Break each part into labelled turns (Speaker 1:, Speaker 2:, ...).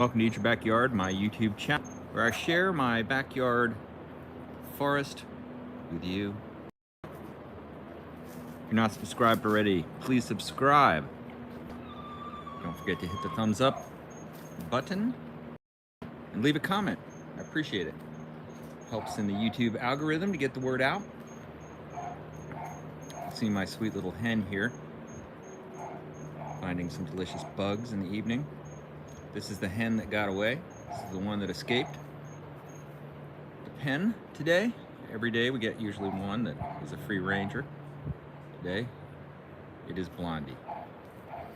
Speaker 1: Welcome to Eat Your Backyard, my YouTube channel, where I share my backyard forest with you. If you're not subscribed already, please subscribe. Don't forget to hit the thumbs up button and leave a comment. I appreciate it. Helps in the YouTube algorithm to get the word out. See my sweet little hen here, finding some delicious bugs in the evening. This is the hen that got away. This is the one that escaped the pen today. Every day we get usually one that is a free ranger. Today, it is Blondie,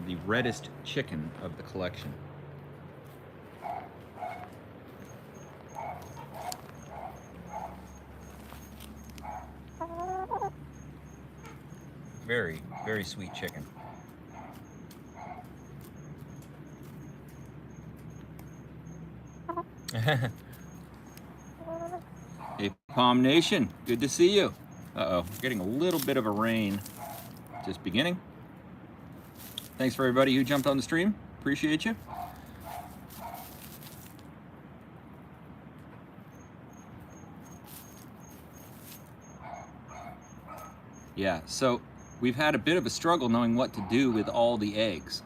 Speaker 1: the reddest chicken of the collection. Very, very sweet chicken. Hey, Palm Nation, good to see you. Uh-oh, we're getting a little bit of a rain just beginning. Thanks for everybody who jumped on the stream. Appreciate you. Yeah, so we've had a bit of a struggle knowing what to do with all the eggs.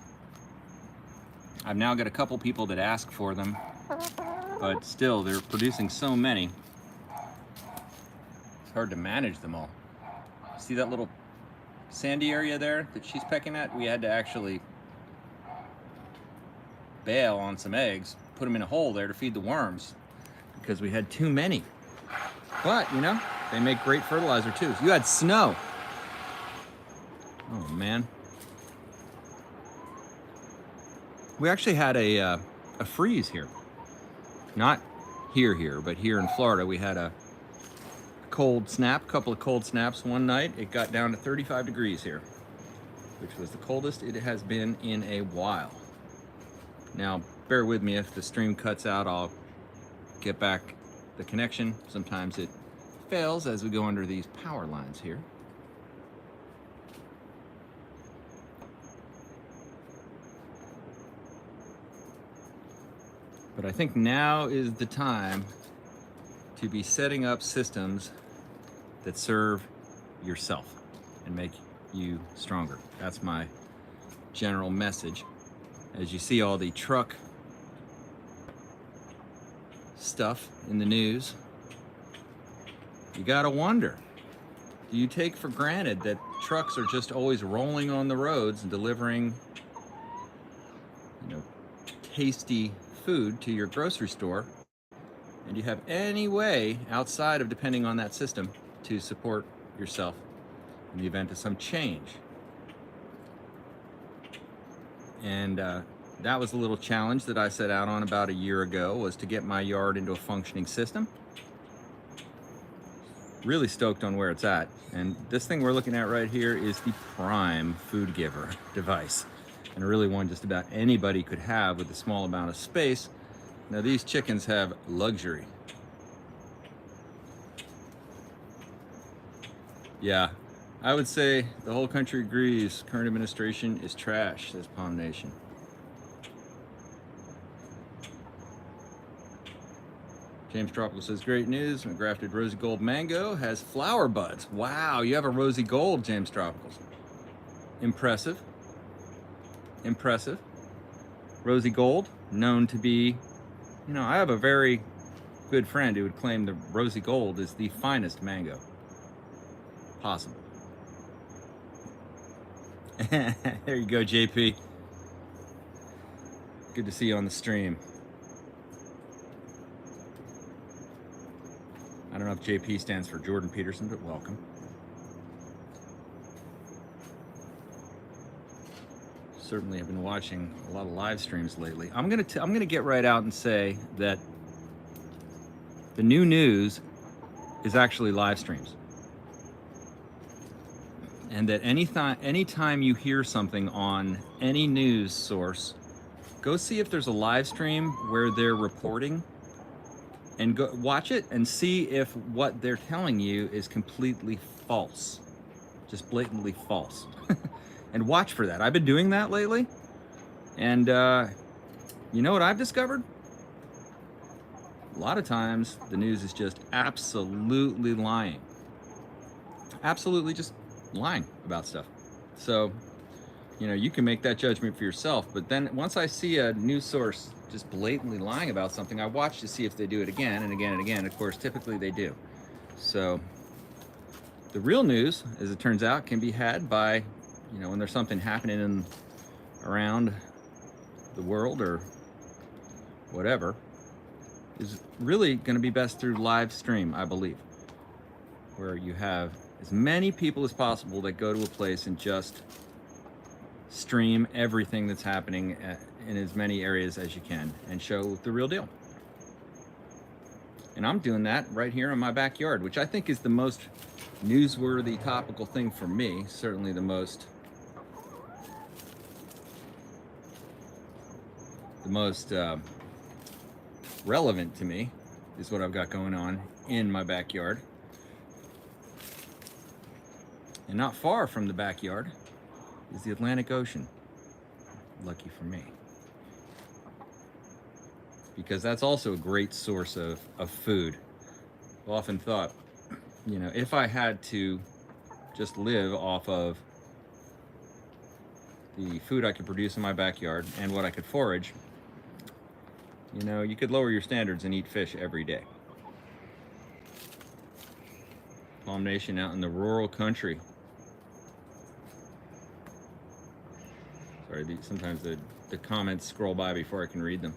Speaker 1: I've now got a couple people that ask for them, but still, they're producing so many. It's hard to manage them all. See that little sandy area there that she's pecking at? We had to actually bail on some eggs, put them in a hole there to feed the worms because we had too many. But, you know, they make great fertilizer too. You had snow. Oh, man. We actually had a freeze here. Not here, but here in Florida, we had a cold snap, couple of cold snaps one night. It got down to 35 degrees here, which was the coldest it has been in a while. Now, bear with me if the stream cuts out, I'll get back the connection. Sometimes it fails as we go under these power lines here. But I think now is the time to be setting up systems that serve yourself and make you stronger. That's my general message. As you see all the truck stuff in the news, you gotta wonder, do you take for granted that trucks are just always rolling on the roads and delivering, you know, tasty food to your grocery store, and you have any way outside of depending on that system to support yourself in the event of some change? And that was a little challenge that I set out on about a year ago, was to get my yard into a functioning system. Really stoked on where it's at. And this thing we're looking at right here is the prime food giver device, and really one just about anybody could have with a small amount of space. Now these chickens have luxury. Yeah, I would say the whole country agrees current administration is trash, says Palm Nation. James Tropical says, great news, my grafted rosy gold mango has flower buds. Wow, you have a rosy gold, James Tropicals. Impressive. Impressive. Rosy gold, known to be, you know, I have a very good friend who would claim the rosy gold is the finest mango possible. There you go, JP. Good to see you on the stream. I don't know if JP stands for Jordan Peterson, but welcome. Certainly have been watching a lot of live streams lately. I'm gonna get right out and say that the new news is actually live streams, and that anytime you hear something on any news source, go see if there's a live stream where they're reporting, and go watch it and see if what they're telling you is completely false, just blatantly false. And watch for that. I've been doing that lately, and You know what I've discovered? A lot of times the news is just absolutely lying. Absolutely just lying about stuff. So, you can make that judgment for yourself. But then once I see a news source just blatantly lying about something, I watch to see if they do it again and again and again. Of course, typically they do. So the real news, as it turns out, can be had by, when there's something happening around the world or whatever, is really going to be best through live stream, I believe, where you have as many people as possible that go to a place and just stream everything that's happening in as many areas as you can and show the real deal. And I'm doing that right here in my backyard, which I think is the most newsworthy, topical thing for me. Certainly the most relevant to me is what I've got going on in my backyard. And not far from the backyard is the Atlantic Ocean. Lucky for me. Because that's also a great source of food. I've often thought, if I had to just live off of the food I could produce in my backyard and what I could forage, you could lower your standards and eat fish every day. Palm Nation out in the rural country. Sorry, sometimes the comments scroll by before I can read them.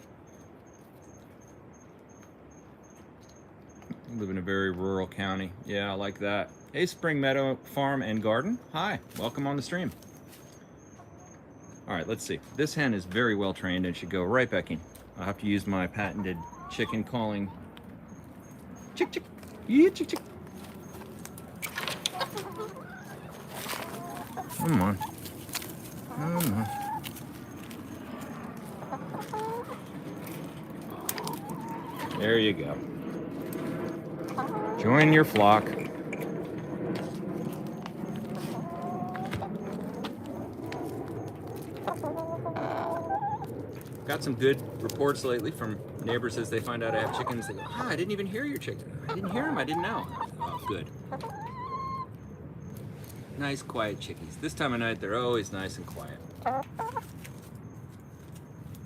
Speaker 1: I live in a very rural county. Yeah, I like that. Hey, Spring Meadow Farm and Garden. Hi, welcome on the stream. All right, let's see. This hen is very well trained and should go right back in. I'll have to use my patented chicken calling. Chick, chick, yeah, chick, chick. Come on. Come on. There you go. Join your flock. Got some good reports lately from neighbors as they find out I have chickens. They go, I didn't even hear your chicken. I didn't hear him. I didn't know. Oh, good. Nice, quiet chickies. This time of night, they're always nice and quiet.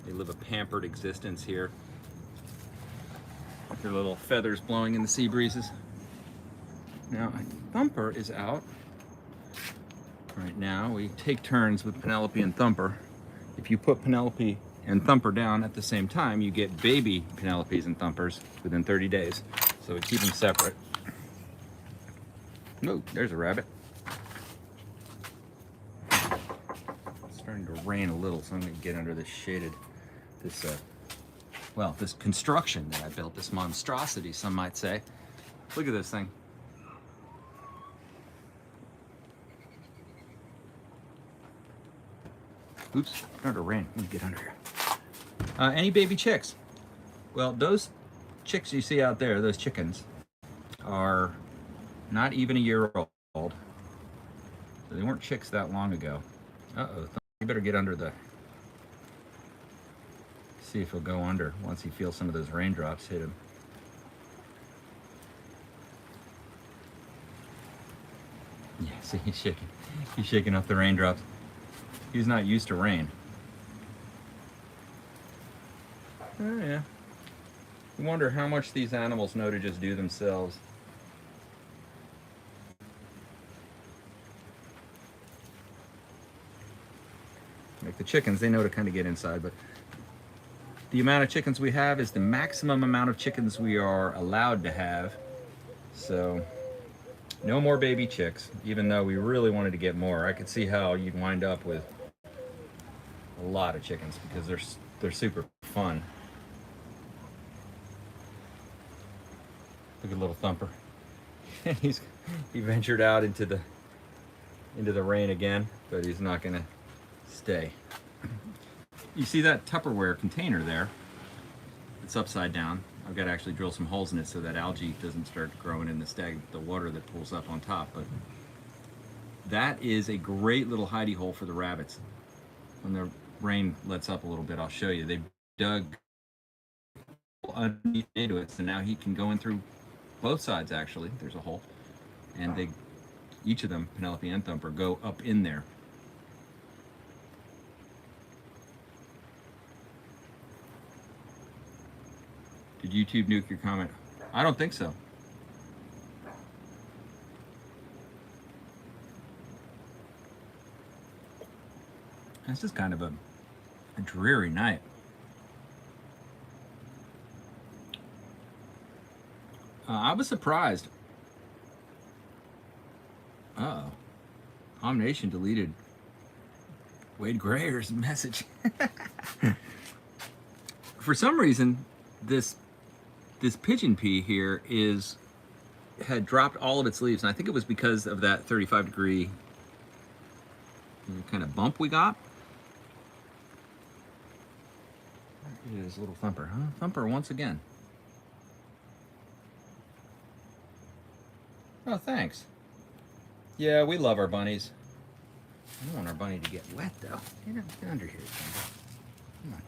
Speaker 1: They live a pampered existence here. Their little feathers blowing in the sea breezes. Now, Thumper is out. Right now, we take turns with Penelope and Thumper. If you put Penelope and Thumper down at the same time, you get baby Penelopes and Thumpers within 30 days. So we keep them separate. Oh, there's a rabbit. It's starting to rain a little, so I'm gonna get under this shaded, this construction that I built, this monstrosity, some might say. Look at this thing. Oops, starting to rain. Let me get under here. Any baby chicks? Well, those chicks you see out there, those chickens, are not even a year old. So they weren't chicks that long ago. Uh-oh, you better get under the... See if he'll go under once he feels some of those raindrops hit him. Yeah, see, he's shaking. He's shaking off the raindrops. He's not used to rain. Oh yeah. You wonder how much these animals know to just do themselves. Like the chickens, they know to kind of get inside, but the amount of chickens we have is the maximum amount of chickens we are allowed to have. So no more baby chicks, even though we really wanted to get more. I could see how you'd wind up with a lot of chickens because they're super fun. Look at little Thumper. he ventured out into the rain again, but he's not gonna stay. You see that Tupperware container there? It's upside down. I've got to actually drill some holes in it so that algae doesn't start growing in the water that pulls up on top. But that is a great little hidey hole for the rabbits. When the rain lets up a little bit, I'll show you. They dug underneath into it, so now he can go in through both sides. Actually, there's a hole, and they, each of them, Penelope and Thumper, go up in there. Did YouTube nuke your comment? I don't think so. This is kind of a dreary night. I was surprised. Uh-oh. Combination deleted Wade Grayer's message. For some reason, this pigeon pea here had dropped all of its leaves, and I think it was because of that 35-degree kind of bump we got. There it is, little Thumper, huh? Thumper once again. Oh, thanks. Yeah, we love our bunnies. I don't want our bunny to get wet, though. Get under here, Thumper. Come on.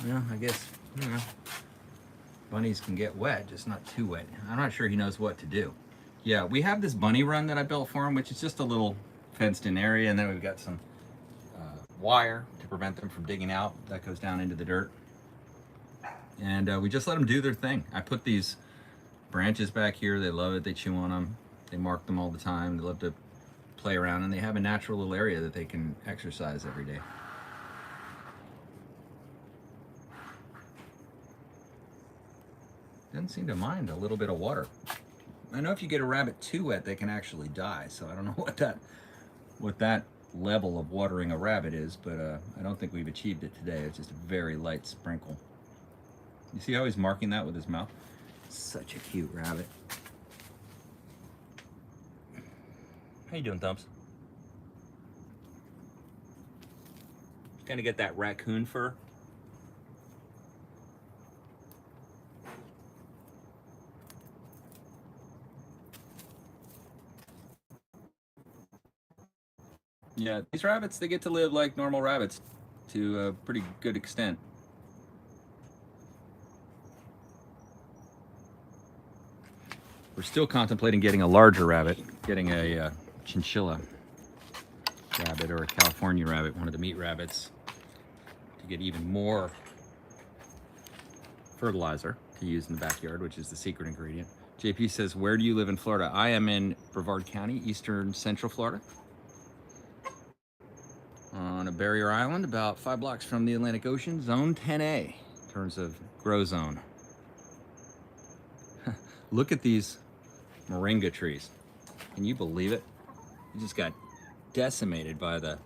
Speaker 1: Well, I guess, you know, bunnies can get wet, just not too wet. I'm not sure he knows what to do. Yeah, we have this bunny run that I built for him, which is just a little fenced-in area, and then we've got some wire to prevent them from digging out. That goes down into the dirt. And we just let them do their thing. I put these branches back here. They love it. They chew on them. They mark them all the time. They love to play around, and they have a natural little area that they can exercise every day. Doesn't seem to mind a little bit of water. I know if you get a rabbit too wet, they can actually die. So I don't know what that level of watering a rabbit is, but I don't think we've achieved it today. It's just a very light sprinkle. You see how he's marking that with his mouth? Such a cute rabbit. How you doing, Thumps? Gonna get that raccoon fur. Yeah, these rabbits, they get to live like normal rabbits to a pretty good extent. We're still contemplating getting a larger rabbit, getting a chinchilla rabbit or a California rabbit, one of the meat rabbits, to get even more fertilizer to use in the backyard, which is the secret ingredient. JP says, where do you live in Florida? I am in Brevard County, eastern central Florida, on a barrier island about 5 blocks from the Atlantic Ocean, zone 10A in terms of grow zone. Look at these moringa trees. Can you believe it? You just got decimated by the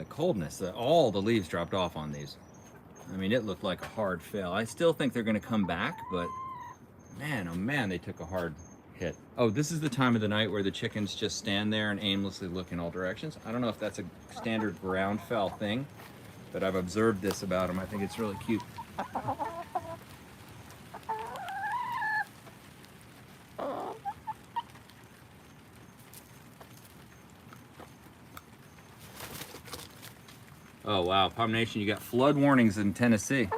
Speaker 1: coldness. All the leaves dropped off on these. I mean, it looked like a hard fail. I still think they're going to come back, but man, oh man, they took a hard hit. Oh, this is the time of the night where the chickens just stand there and aimlessly look in all directions. I don't know if that's a standard ground fowl thing, but I've observed this about them. I think it's really cute. Oh wow, Palm Nation, you got flood warnings in Tennessee.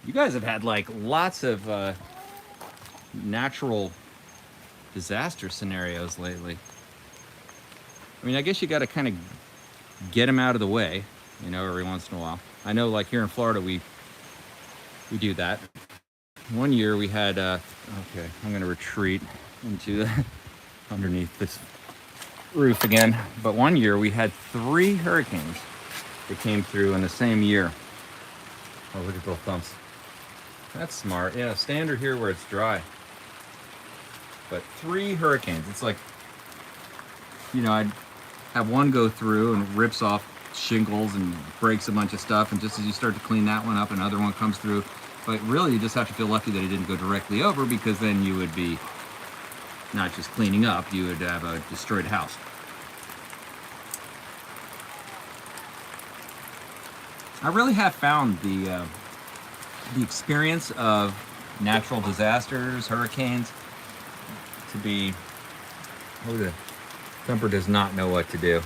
Speaker 1: You guys have had like lots of natural disaster scenarios lately. I mean, I guess you got to kind of get them out of the way, you know, every once in a while. I know, like here in Florida, we do that. One year we had, okay, I'm going to retreat into underneath this roof again. But one year we had 3 hurricanes that came through in the same year. Oh, look at both thumps. That's smart. Yeah, standard here where it's dry. But 3 hurricanes. It's like, you know, I'd have one go through and rips off shingles and breaks a bunch of stuff, and just as you start to clean that one up, another one comes through. But really, you just have to feel lucky that it didn't go directly over, because then you would be not just cleaning up, you would have a destroyed house. I really have found the experience of natural disasters, hurricanes, to be, oh, the Thumper does not know what to do.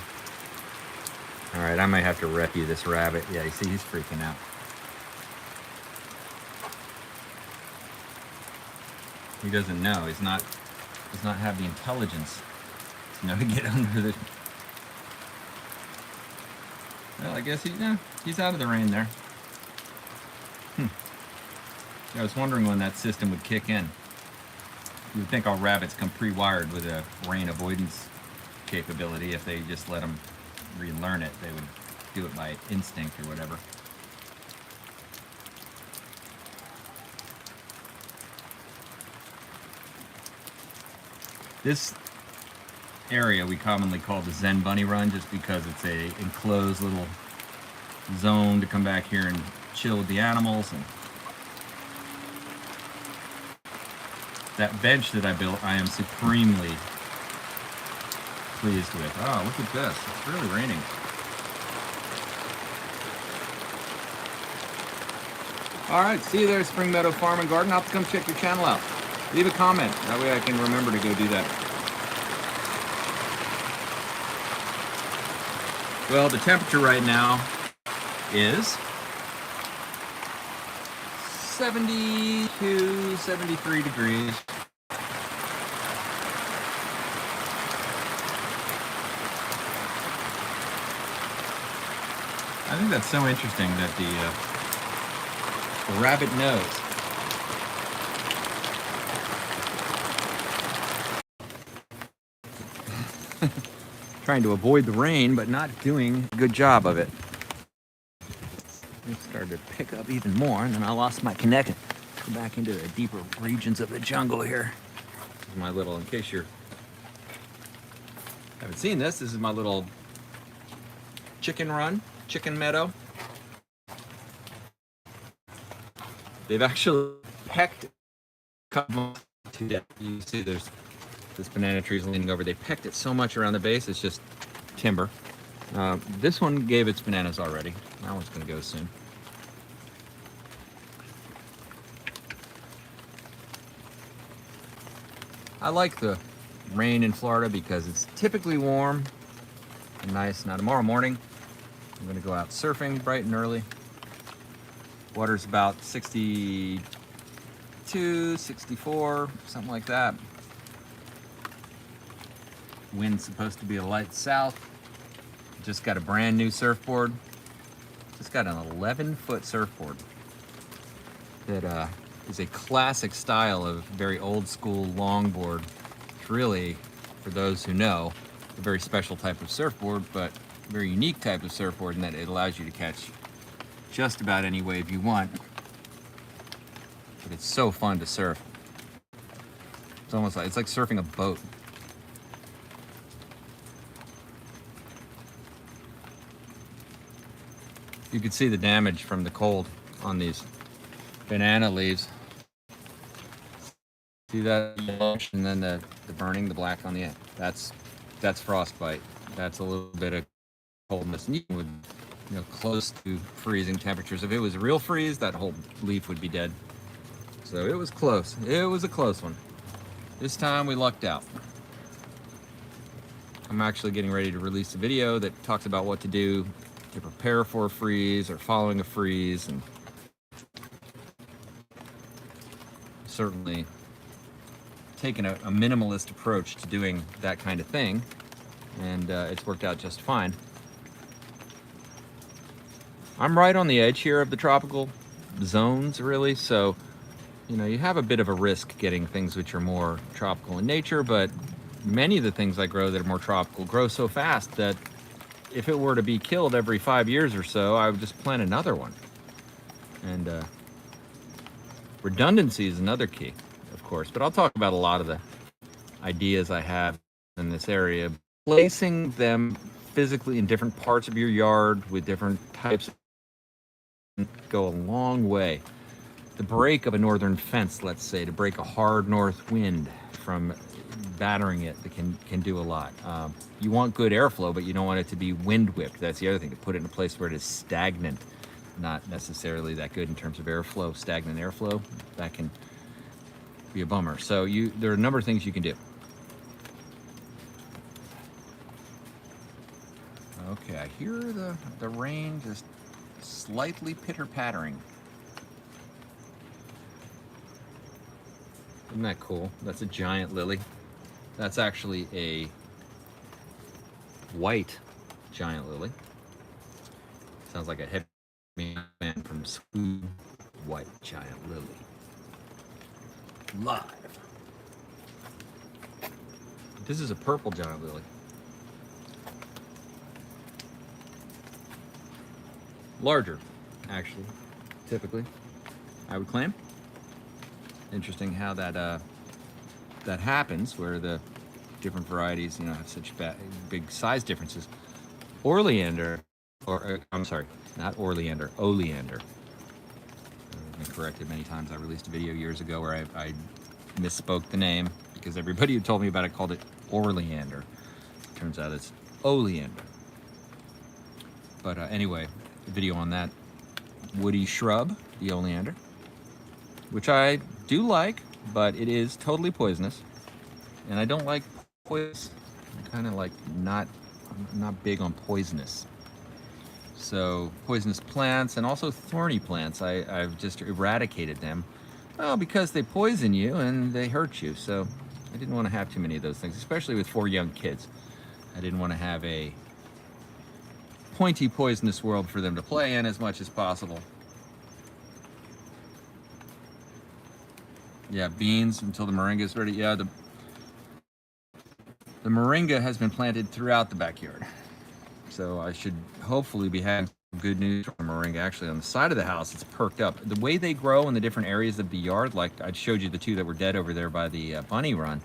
Speaker 1: All right, I might have to rep you this rabbit. Yeah, you see, he's freaking out. He doesn't know. Does not have the intelligence to know to get under the. Well, I guess he's out of the rain there. I was wondering when that system would kick in. You would think all rabbits come pre-wired with a rain avoidance capability. If they just let them relearn it, they would do it by instinct or whatever. This area we commonly call the Zen Bunny Run, just because it's a enclosed little zone to come back here and chill with the animals. And that bench that I built, I am supremely pleased with. Oh, look at this. It's really raining. All right, see you there, Spring Meadow Farm and Garden. I'll have to come check your channel out. Leave a comment. That way I can remember to go do that. Well, the temperature right now is 72, 73 degrees. I think that's so interesting that the rabbit knows. Trying to avoid the rain, but not doing a good job of it. It started to pick up even more, and then I lost my connection. Go back into the deeper regions of the jungle here. This is my little, in case you haven't seen this is my little chicken meadow. They've actually pecked a couple to death. You see there's this banana tree's leaning over. They pecked it so much around the base, it's just timber. This one gave its bananas already. That one's gonna go soon. I like the rain in Florida because it's typically warm and nice. Now tomorrow morning, I'm gonna go out surfing bright and early. Water's about 62, 64, something like that. Wind's supposed to be a light south. Just got a brand new surfboard. Just got an 11-foot surfboard that is a classic style of very old school longboard. It's really, for those who know, a very special type of surfboard, but a very unique type of surfboard in that it allows you to catch just about any wave you want. But it's so fun to surf. It's almost like, it's like surfing a boat. You can see the damage from the cold on these banana leaves. See that yellowish and then the burning, the black on the end. That's frostbite. That's a little bit of coldness. And you would, close to freezing temperatures. If it was real freeze, that whole leaf would be dead. So it was close. It was a close one. This time we lucked out. I'm actually getting ready to release a video that talks about what to do to prepare for a freeze or following a freeze, and certainly taken a minimalist approach to doing that kind of thing, and it's worked out just fine. I'm right on the edge here of the tropical zones, really, so you have a bit of a risk getting things which are more tropical in nature, but many of the things I grow that are more tropical grow so fast that if it were to be killed every 5 years or so, I would just plant another one. And redundancy is another key, of course, but I'll talk about a lot of the ideas I have in this area. Placing them physically in different parts of your yard with different types go a long way. The break of a northern fence, let's say, to break a hard north wind from battering it, that can do a lot. You want good airflow, but you don't want it to be wind whipped. That's the other thing, to put it in a place where it is stagnant, not necessarily that good in terms of airflow. Stagnant airflow, that can be a bummer. So there are a number of things you can do. Okay, I hear the rain just slightly pitter-pattering. Isn't that cool? That's a giant lily. That's actually a white giant lily. Sounds like a heavy man from Sweden. White giant lily. Live. This is a purple giant lily. Larger, actually, typically, I would claim. Interesting how that happens, where the different varieties, have such big size differences. Oleander, I'm sorry, not Oleander, Oleander. I've been corrected many times. I released a video years ago where I misspoke the name because everybody who told me about it called it Oleander. Turns out it's Oleander. But anyway, a video on that woody shrub, the Oleander, which I do like, but it is totally poisonous, and I don't like poison. I'm kind of like not big on poisonous. So poisonous plants and also thorny plants, I've just eradicated them. Well, because they poison you and they hurt you. So I didn't want to have too many of those things, especially with 4 young kids. I didn't want to have a pointy, poisonous world for them to play in as much as possible. Yeah, beans until the moringa is ready. Yeah, the moringa has been planted throughout the backyard. So I should hopefully be having some good news from moringa. Actually, on the side of the house, it's perked up. The way they grow in the different areas of the yard, like I showed you the 2 that were dead over there by the Bunny Run,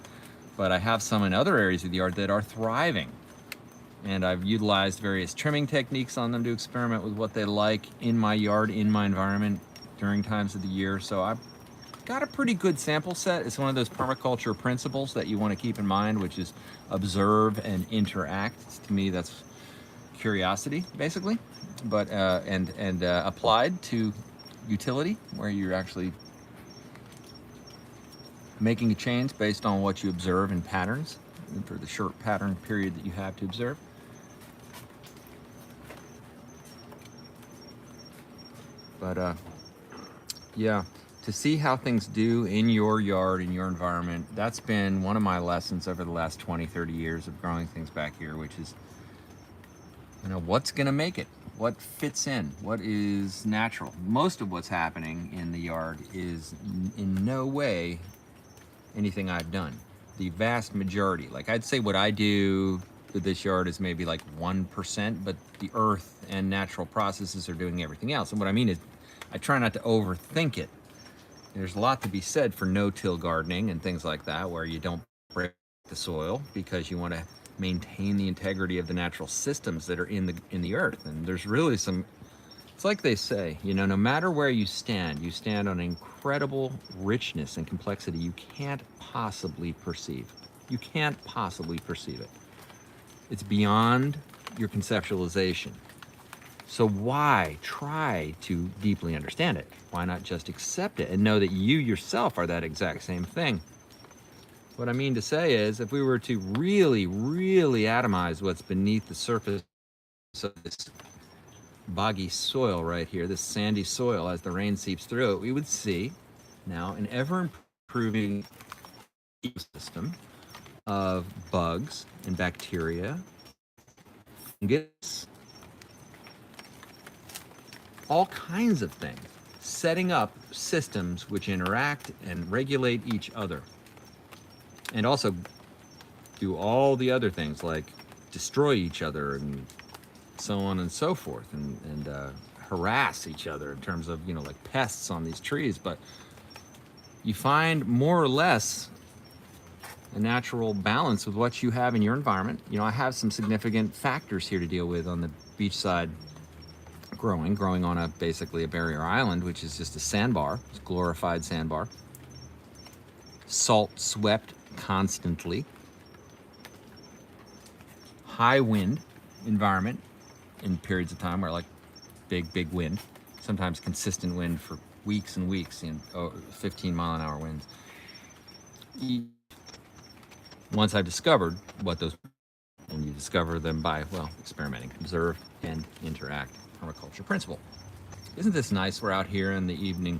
Speaker 1: but I have some in other areas of the yard that are thriving. And I've utilized various trimming techniques on them to experiment with what they like in my yard, in my environment during times of the year. So I've got a pretty good sample set. It's one of those permaculture principles that you want to keep in mind, which is observe and interact. To me, that's curiosity, basically, but and applied to utility, where you're actually making a change based on what you observe in patterns for the short pattern period that you have to observe. But yeah, to see how things do in your yard, in your environment, that's been one of my lessons over the last 20, 30 years of growing things back here, which is, what's going to make it? What fits in? What is natural? Most of what's happening in the yard is in no way anything I've done. The vast majority, like I'd say what I do with this yard is maybe like 1%, but the earth and natural processes are doing everything else. And what I mean is I try not to overthink it. There's a lot to be said for no-till gardening and things like that, where you don't break the soil because you want to maintain the integrity of the natural systems that are in the earth. And there's really some, it's like they say, no matter where you stand on incredible richness and complexity you can't possibly perceive. You can't possibly perceive it. It's beyond your conceptualization. So why try to deeply understand it? Why not just accept it and know that you yourself are that exact same thing? What I mean to say is, if we were to really, really atomize what's beneath the surface of this boggy soil right here, this sandy soil, as the rain seeps through it, we would see now an ever-improving ecosystem of bugs and bacteria, fungus, all kinds of things, setting up systems which interact and regulate each other. And also do all the other things like destroy each other and so on and so forth, and harass each other in terms of, like pests on these trees. But you find more or less a natural balance with what you have in your environment. I have some significant factors here to deal with on the beachside growing on basically a barrier island, which is just a sandbar. It's a glorified sandbar. Salt swept constantly. High wind environment in periods of time where like big wind, sometimes consistent wind for weeks and weeks, 15-mile-an-hour winds. Once I've discovered what those And you discover them by, well, experimenting. Observe and interact. Permaculture principle. Isn't this nice? We're out here in the evening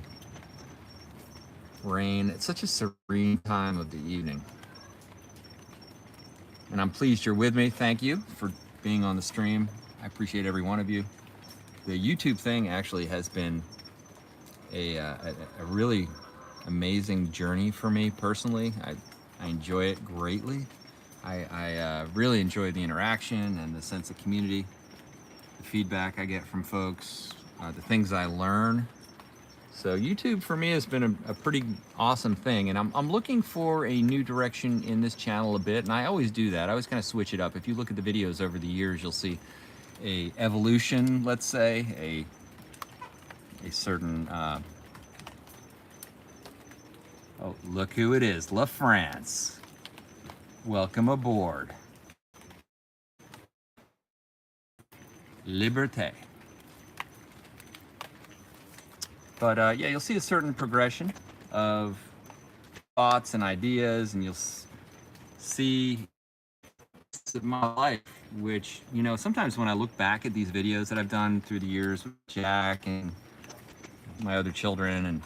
Speaker 1: rain. It's such a serene time of the evening. And I'm pleased you're with me. Thank you for being on the stream. I appreciate every one of you. The YouTube thing actually has been a really amazing journey for me personally. I enjoy it greatly. I really enjoy the interaction and the sense of community, the feedback I get from folks, the things I learn. So YouTube for me has been a pretty awesome thing, and I'm looking for a new direction in this channel a bit, and I always do that. I always kind of switch it up. If you look at the videos over the years, you'll see a evolution, let's say, a certain oh, look who it is, La France. Welcome aboard. Liberté. But yeah, you'll see a certain progression of thoughts and ideas, and you'll see my life, which, you know, sometimes when I look back at these videos that I've done through the years with Jack and my other children and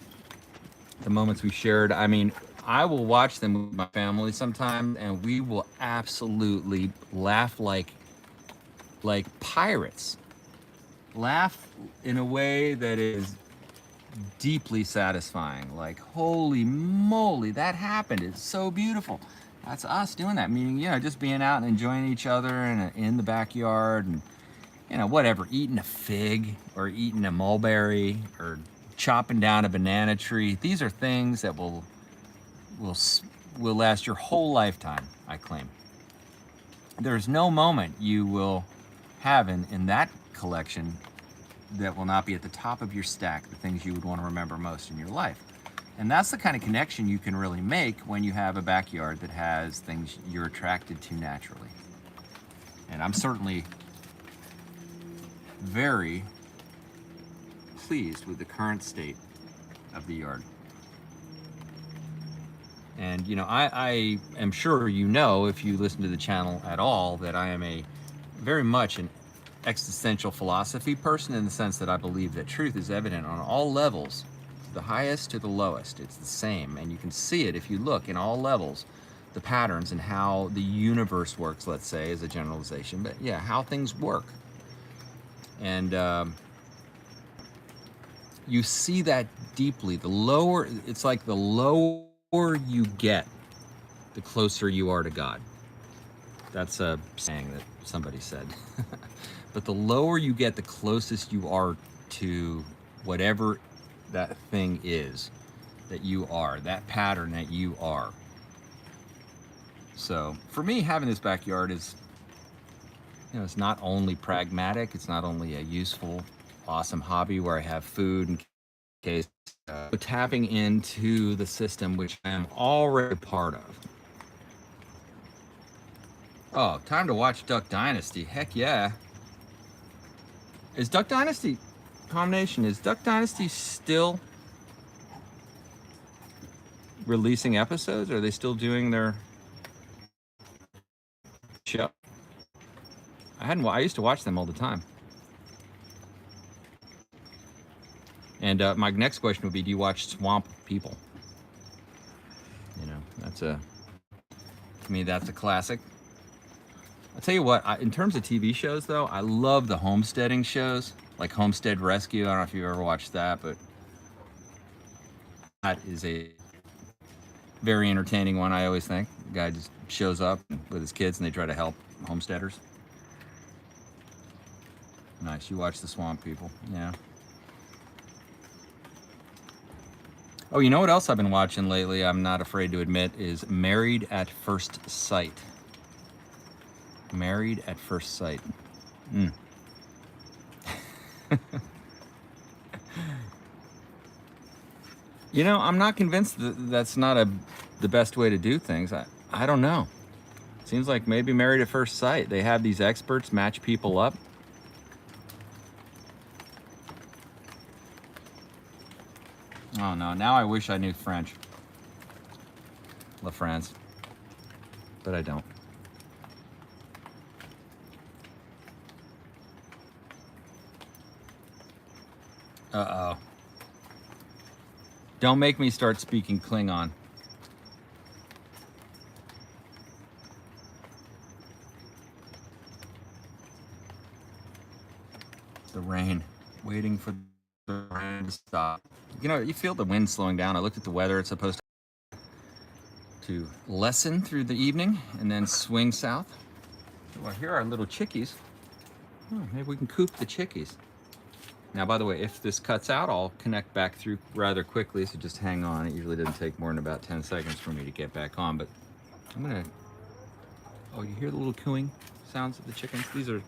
Speaker 1: the moments we shared, I mean, I will watch them with my family sometimes, and we will absolutely laugh like pirates. Laugh in a way that is deeply satisfying. Like, holy moly, that happened. It's so beautiful. That's us doing that. Meaning, you know, just being out and enjoying each other in the backyard, and, you know, whatever, eating a fig or eating a mulberry or chopping down a banana tree. These are things that will last your whole lifetime, I claim. There's no moment you will have in that collection that will not be at the top of your stack, the things you would want to remember most in your life. And that's the kind of connection you can really make when you have a backyard that has things you're attracted to naturally. And I'm certainly very pleased with the current state of the yard. And, you know, I am sure you know, if you listen to the channel at all, that I am very much an existential philosophy person, in the sense that I believe that truth is evident on all levels, the highest to the lowest. It's the same, and you can see it if you look in all levels, the patterns and how the universe works, let's say, as a generalization, but yeah, how things work. And you see that deeply. The lower, it's like the lower you get, the closer you are to God. That's a saying that somebody said. But the lower you get, the closest you are to whatever that thing is that you are, that pattern that you are. So for me, having this backyard is, you know, it's not only pragmatic, it's not only a useful, awesome hobby where I have food in case, tapping into the system which I am already a part of. Oh, time to watch Duck Dynasty. Heck yeah. Is Duck Dynasty, combination, is Duck Dynasty still releasing episodes? Are they still doing their show? I used to watch them all the time. And my next question would be, do you watch Swamp People? You know, to me, that's a classic. I'll tell you what, in terms of TV shows, though, I love the homesteading shows, like Homestead Rescue. I don't know if you've ever watched that, but that is a very entertaining one, I always think. The guy just shows up with his kids and they try to help homesteaders. Nice. You watch the Swamp People. Yeah. Oh, you know what else I've been watching lately, I'm not afraid to admit, is Married at First Sight. Married at First Sight. You know, I'm not convinced that that's not the best way to do things. I don't know. Seems like maybe Married at First Sight. They have these experts match people up. Oh no, now I wish I knew French. La France. But I don't. Uh-oh. Don't make me start speaking Klingon. The rain. Waiting for the rain to stop. You know, you feel the wind slowing down. I looked at the weather. It's supposed to lessen through the evening and then swing south. Well, here are little chickies. Oh, maybe we can coop the chickies. Now, by the way, if this cuts out, I'll connect back through rather quickly, so just hang on. It usually doesn't take more than about 10 seconds for me to get back on, but I'm gonna... Oh, you hear the little cooing sounds of the chickens? These are...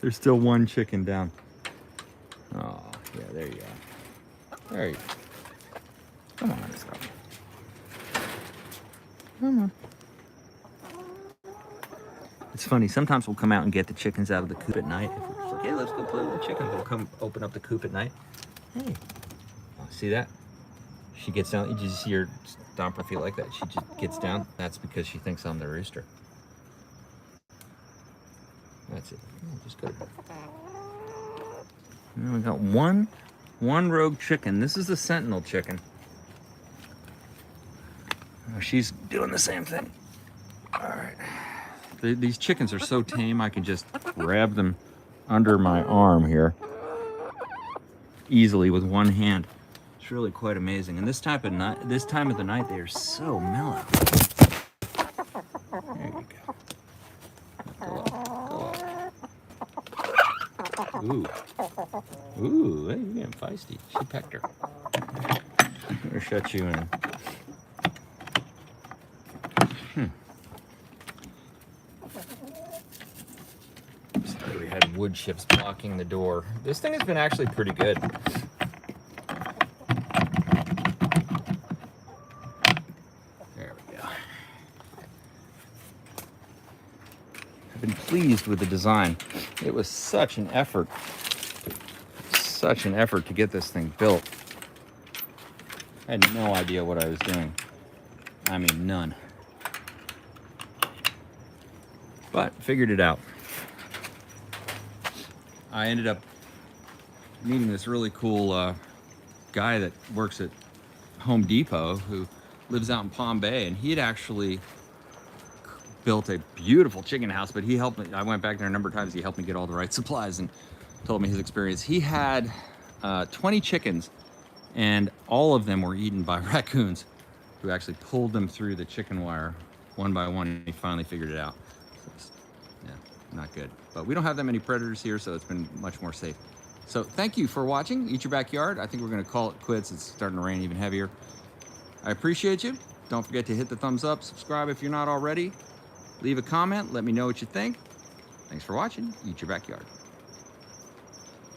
Speaker 1: There's still one chicken down. Oh, yeah, there you are. There you go. Come on, let's go. Come on. It's funny, sometimes we'll come out and get the chickens out of the coop at night. If we're just like, hey, let's go play with the chickens. We'll come open up the coop at night. Hey, see that? She gets down, you just see her stomp her feet like that. She just gets down. That's because she thinks I'm the rooster. That's it. Just go to bed. And we got one rogue chicken. This is the sentinel chicken. Oh, she's doing the same thing. All right. These chickens are so tame, I can just grab them under my arm here easily with one hand. It's really quite amazing. And this time of the night, they are so mellow. There you go. Go up. Ooh. Ooh, hey, you're getting feisty. She pecked her. I'm gonna shut you in. We had wood chips blocking the door. This thing has been actually pretty good. There we go. I've been pleased with the design. It was such an effort to get this thing built. I had no idea what I was doing. I mean, none. But figured it out. I ended up meeting this really cool guy that works at Home Depot who lives out in Palm Bay, and he had actually built a beautiful chicken house, but he helped me. I went back there a number of times. He helped me get all the right supplies and told me his experience. He had 20 chickens, and all of them were eaten by raccoons who actually pulled them through the chicken wire one by one, and he finally figured it out. So it's, yeah, not good. But we don't have that many predators here, so it's been much more safe. So thank you for watching Eat Your Backyard. I think we're gonna call it quits. It's starting to rain even heavier. I appreciate you. Don't forget to hit the thumbs up, subscribe if you're not already. Leave a comment, let me know what you think. Thanks for watching Eat Your Backyard.